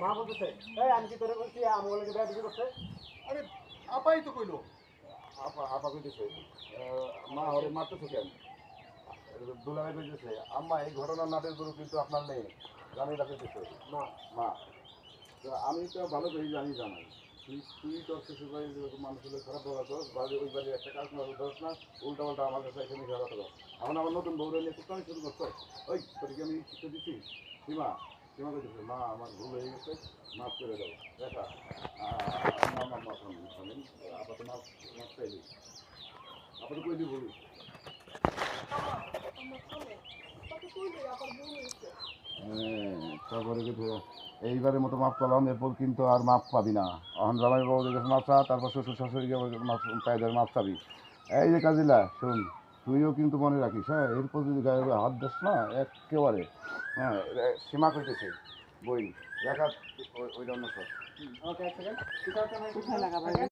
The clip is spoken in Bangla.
মা বলতেছে আমি কি তোরে বলছি আমগুলোকে ব্যয় বেশি করছে। আরে আপাই তো কইলো। আপা আপা কইতেছে মা ওরে মারতেছে কেন? দুলাভাই কইতেছে আম্মা এই ঘটনার নাটের গরু কিন্তু আপনার মেয়ে জামিলা কইতেছে মা মা। তো আমি তো ভালো করে জানি জানাই তুই তোর শ্বশুর বাড়ির মানুষ হলে খারাপ ব্যবহার করস বাড়ি ওই বাড়ির একটা কাজ না ধরস না উল্টা পাল্টা আমার কাছে এখানে খারাপ করো এখন আমার নতুন বউরে নিয়ে কুস্তানি শুরু করছো। ওই তোকে আমি শিক্ষা দিচ্ছি সীমা সীমা কইতেছে মা আমার ভুল হয়ে গেছে মাফ করে দাও দেখা আমার মাফ আমি আপাতত মাফ মাফ চাইলি আপাতত কইলি বলি। তারপরে কিন্তু এইবারের মতো মাফ করলাম এরপর কিন্তু আর মাফ পাবি না। এখন জামাই বাবুদের কাছে মাফ চা তারপর শ্বশুর শাশুড়িকে মাফ চাইদের মাফ চাবি। এই যে কাজিলা শোন তুইও কিন্তু মনে রাখিস হ্যাঁ এরপর যদি গায়ে হাত দিস না একেবারে হ্যাঁ সীমা কইতেছে বই দেখা ওইটা অন্য সব। ওকে এক সেকেন্ড।